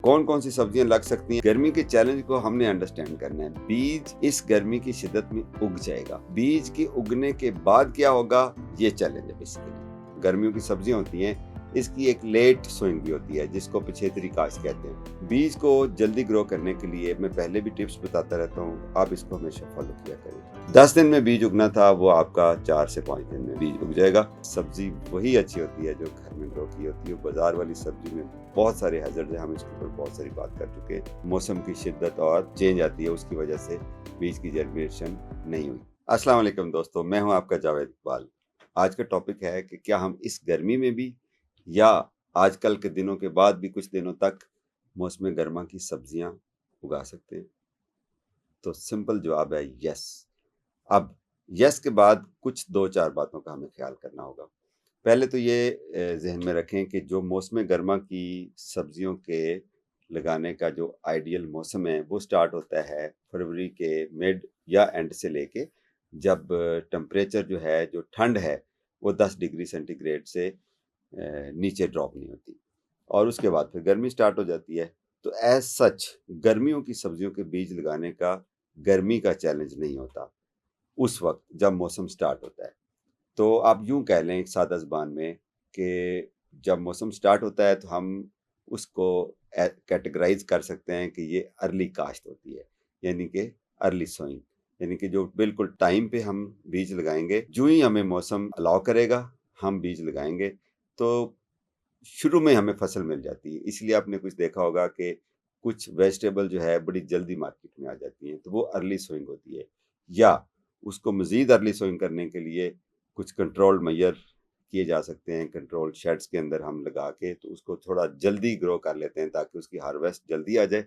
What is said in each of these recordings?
कौन कौन सी सब्जियां लग सकती हैं। गर्मी के चैलेंज को हमने अंडरस्टैंड करना है। बीज इस गर्मी की शिद्दत में उग जाएगा। बीज के उगने के बाद क्या होगा, ये चैलेंज है बेसिकली। गर्मियों की सब्जियां होती हैं, इसकी एक लेट सोइंग भी होती है जिसको पिछेतरी काश्त कहते हैं। बीज को जल्दी ग्रो करने के लिए मैं पहले भी टिप्स बताता रहता हूँ, आप इसको हमेशा फॉलो किया करें। 10 दिन में बीज उगना था, वो आपका 4 से 5 दिन में बीज उग जाएगा। सब्जी वही अच्छी होती है जो घर में ग्रो की होती है। बाजार वाली सब्जी में बहुत सारे हैजर्ड है, हम इसके ऊपर बहुत सारी बात कर चुके हैं। मौसम की शिद्दत और चेंज आती है, उसकी वजह से बीज की जर्मिनेशन नहीं हुई। अस्सलाम वालेकुम दोस्तों, मैं हूं आपका जावेद इकबाल। आज का टॉपिक है कि क्या हम इस गर्मी में भी या आजकल के दिनों के बाद भी कुछ दिनों तक मौसम गर्मा की सब्जियां उगा सकते हैं। तो सिंपल जवाब है यस। अब यस के बाद कुछ 2-4 बातों का हमें ख्याल करना होगा। पहले तो ये जहन में रखें कि जो मौसम गर्मा की सब्जियों के लगाने का जो आइडियल मौसम है वो स्टार्ट होता है फरवरी के मिड या एंड से लेके, जब टेम्परेचर जो है, जो ठंड है, वो 10 डिग्री सेंटीग्रेड से नीचे ड्रॉप नहीं होती और उसके बाद फिर गर्मी स्टार्ट हो जाती है। तो एज सच गर्मियों की सब्जियों के बीज लगाने का गर्मी का चैलेंज नहीं होता उस वक्त जब मौसम स्टार्ट होता है। तो आप यूं कह लें एक सादा ज़बान में कि जब मौसम स्टार्ट होता है तो हम उसको कैटेगराइज कर सकते हैं कि ये अर्ली काश्त होती है, यानी कि अर्ली सोइंग, यानी कि जो बिल्कुल टाइम पे हम बीज लगाएंगे। जो ही हमें मौसम अलाउ करेगा हम बीज लगाएंगे तो शुरू में हमें फसल मिल जाती है। इसलिए आपने कुछ देखा होगा कि कुछ वेजिटेबल जो है बड़ी जल्दी मार्केट में आ जाती हैं, तो वो अर्ली सोइंग होती है। या उसको मज़ीद अर्ली सोइंग करने के लिए कुछ कंट्रोल्ड मेजर किए जा सकते हैं। कंट्रोल शेड्स के अंदर हम लगा के तो उसको थोड़ा जल्दी ग्रो कर लेते हैं ताकि उसकी हार्वेस्ट जल्दी आ जाए।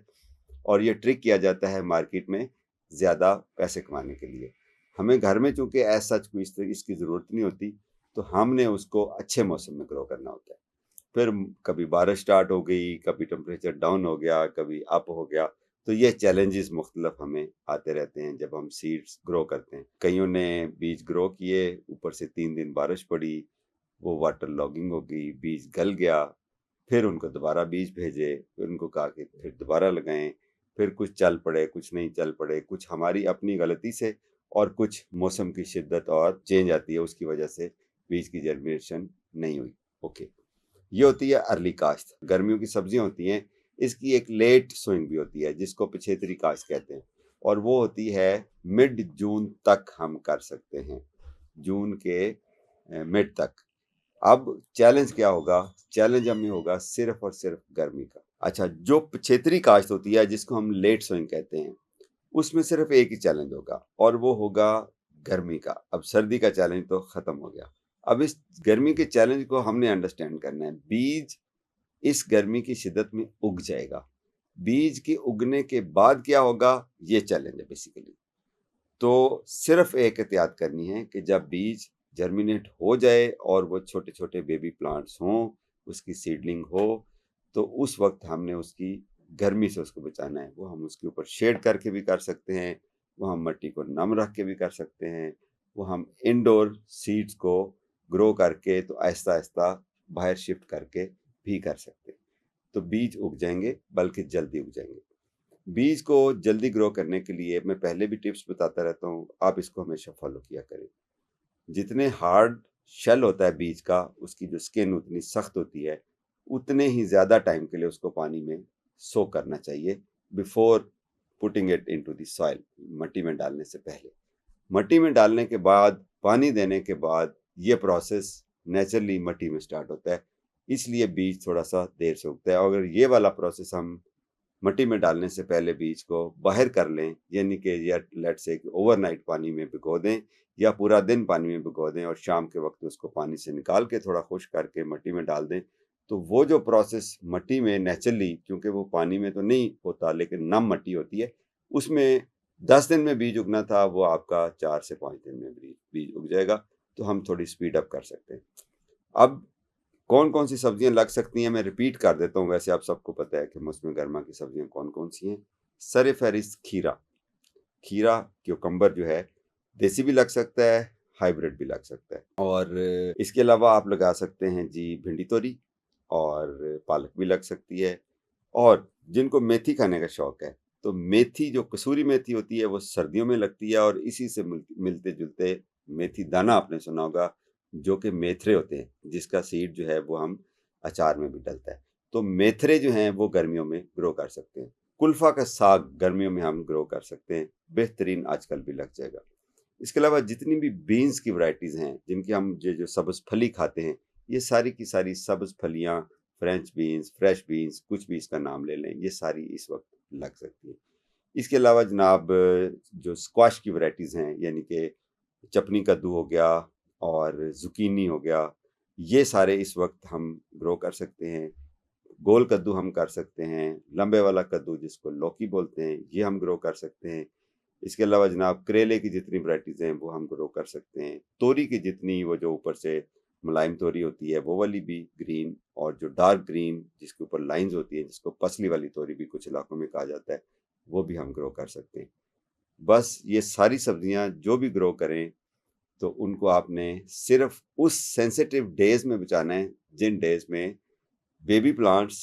और ये ट्रिक किया जाता है मार्केट में ज़्यादा पैसे कमाने के लिए। हमें घर में चूँकि एज सच कोई इसकी ज़रूरत नहीं होती, तो हमने उसको अच्छे मौसम में ग्रो करना होता है। फिर कभी बारिश स्टार्ट हो गई, कभी टेम्परेचर डाउन हो गया, कभी अप हो गया। तो ये चैलेंजेस मुख्तलिफ हमें आते रहते हैं जब हम सीड्स ग्रो करते हैं। कईयों ने बीज ग्रो किए, ऊपर से 3 दिन बारिश पड़ी, वो वाटर लॉगिंग हो गई, बीज गल गया। फिर उनको दोबारा बीज भेजे, फिर उनको कहा कि फिर दोबारा लगाएं। फिर कुछ चल पड़े, कुछ नहीं चल पड़े, कुछ हमारी अपनी गलती से और कुछ मौसम की शिद्दत और चेंज आती है, उसकी वजह से बीज की जर्मिनेशन नहीं हुई। ओके, ये होती है अर्ली काश्त। गर्मियों की सब्जियां होती हैं, इसकी एक लेट सोइंग भी होती है जिसको पिछेतरी काश्त कहते हैं, और वो होती है मिड जून तक हम कर सकते हैं, जून के मिड तक। अब चैलेंज क्या होगा, चैलेंज हमें होगा सिर्फ और सिर्फ गर्मी का। अच्छा, जो पिछेतरी काश्त होती है जिसको हम लेट सोइंग कहते हैं, उसमें सिर्फ एक ही चैलेंज होगा और वो होगा गर्मी का। अब सर्दी का चैलेंज तो खत्म हो गया। अब इस गर्मी के चैलेंज को हमने अंडरस्टैंड करना है। बीज इस गर्मी की शिद्दत में उग जाएगा। बीज के उगने के बाद क्या होगा, ये चैलेंज है बेसिकली। तो सिर्फ एक एहतियात करनी है कि जब बीज जर्मिनेट हो जाए और वो छोटे छोटे बेबी प्लांट्स हों, उसकी सीडलिंग हो, तो उस वक्त हमने उसकी गर्मी से उसको बचाना है। वो हम उसके ऊपर शेड करके भी कर सकते हैं, वो हम मिट्टी को नम रख के भी कर सकते हैं, वो हम इंडोर सीड्स को ग्रो करके तो आहिस्ता आहिस्ता बाहर शिफ्ट करके भी कर सकते हैं। तो बीज उग जाएंगे, बल्कि जल्दी उग जाएंगे। बीज को जल्दी ग्रो करने के लिए मैं पहले भी टिप्स बताता रहता हूँ, आप इसको हमेशा फॉलो किया करें। जितने हार्ड शेल होता है बीज का, उसकी जो स्किन उतनी सख्त होती है, उतने ही ज़्यादा टाइम के लिए उसको पानी में सो करना चाहिए before putting it into the soil. मट्टी में डालने से पहले, मट्टी में डालने के बाद, पानी देने के बाद ये प्रोसेस नेचुरली मट्टी में स्टार्ट होता है, इसलिए बीज थोड़ा सा देर से उगता है। अगर ये वाला प्रोसेस हम मट्टी में डालने से पहले बीज को बाहर कर लें, यानी कि या लेट से ओवरनाइट पानी में भिगो दें या पूरा दिन पानी में भिगो दें और शाम के वक्त उसको पानी से निकाल के थोड़ा खुश करके मट्टी में डाल दें, तो वो जो प्रोसेस मट्टी में नेचुरली, क्योंकि वो पानी में तो नहीं होता लेकिन नम मट्टी होती है, उसमें 10 दिन में बीज उगना था, वो आपका 4 से 5 दिन में बीज उग जाएगा। तो हम थोड़ी स्पीड अप कर सकते हैं। अब कौन कौन सी सब्जियां लग सकती हैं, मैं रिपीट कर देता हूँ। वैसे आप सबको पता है कि मौसम गर्मा की सब्जियां कौन कौन सी हैं। सर फहरिस्त खीरा, खीरा क्यूकम्बर जो है, देसी भी लग सकता है, हाइब्रिड भी लग सकता है। और इसके अलावा आप लगा सकते हैं जी भिंडी तोरी, और पालक भी लग सकती है, और जिनको मेथी खाने का शौक है, तो मेथी जो कसूरी मेथी होती है वो सर्दियों में लगती है, और इसी से मिलते जुलते मेथी दाना आपने सुना होगा, जो कि मेथरे होते हैं, जिसका सीड जो है वो हम अचार में भी डलता है। तो मेथरे जो हैं वो गर्मियों में ग्रो कर सकते हैं। कुल्फा का साग गर्मियों में हम ग्रो कर सकते हैं, बेहतरीन आजकल भी लग जाएगा। इसके अलावा जितनी भी बीन्स की वैरायटीज़ हैं, जिनकी हम जो सब्ज़ फली खाते हैं, ये सारी की सारी सब्ज़ फलियाँ, फ्रेंच बीन्स, फ्रेश बीन्स, कुछ भी इसका नाम ले लें, ये सारी इस वक्त लग सकती हैं। इसके अलावा जनाब जो स्क्वाश की वैरायटीज़ हैं, यानी कि चपनी कद्दू हो गया और ज़ुकीनी हो गया, ये सारे इस वक्त हम ग्रो कर सकते हैं। गोल कद्दू हम कर सकते हैं, लंबे वाला कद्दू जिसको लौकी बोलते हैं, ये हम ग्रो कर सकते हैं। इसके अलावा जनाब करेले की जितनी वैरायटीज़ हैं वो हम ग्रो कर सकते हैं। तोरी की जितनी वो जो ऊपर से मुलायम तोरी होती है वो वाली भी ग्रीन, और जो डार्क ग्रीन जिसके ऊपर लाइंस होती हैं, जिसको पसली वाली तोरी भी कुछ इलाकों में कहा जाता है, वो भी हम ग्रो कर सकते हैं। बस ये सारी सब्जियां जो भी ग्रो करें तो उनको आपने सिर्फ उस सेंसिटिव डेज में बचाना है जिन डेज में बेबी प्लांट्स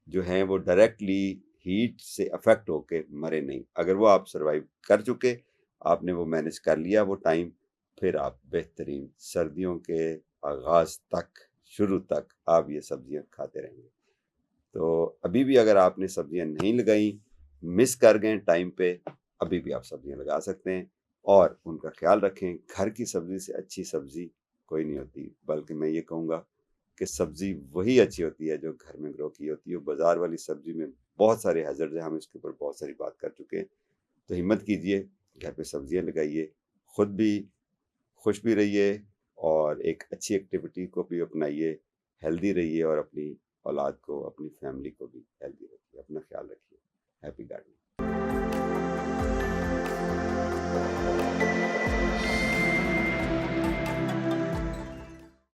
जो हैं वो डायरेक्टली हीट से अफेक्ट होके मरे नहीं। अगर वो आप सरवाइव कर चुके, आपने वो मैनेज कर लिया वो टाइम, फिर आप बेहतरीन सर्दियों के आगाज तक, शुरू तक आप ये सब्जियां खाते रहेंगे। तो अभी भी अगर आपने सब्जियां नहीं लगाई, मिस कर गए टाइम पे, अभी भी आप सब्जियां लगा सकते हैं, और उनका ख्याल रखें। घर की सब्जी से अच्छी सब्जी कोई नहीं होती, बल्कि मैं ये कहूँगा कि सब्जी वही अच्छी होती है जो घर में ग्रो की होती है। बाजार वाली सब्जी में बहुत सारे हैजर्ड हैं, हम इसके ऊपर बहुत सारी बात कर चुके हैं। तो हिम्मत कीजिए, घर पे सब्जियां लगाइए, खुद भी खुश भी रहिए, और एक अच्छी एक्टिविटी को भी अपनाइए, हेल्दी रहिए, और अपनी औलाद को, अपनी फैमिली को भी हेल्दी रखिए। अपना ख्याल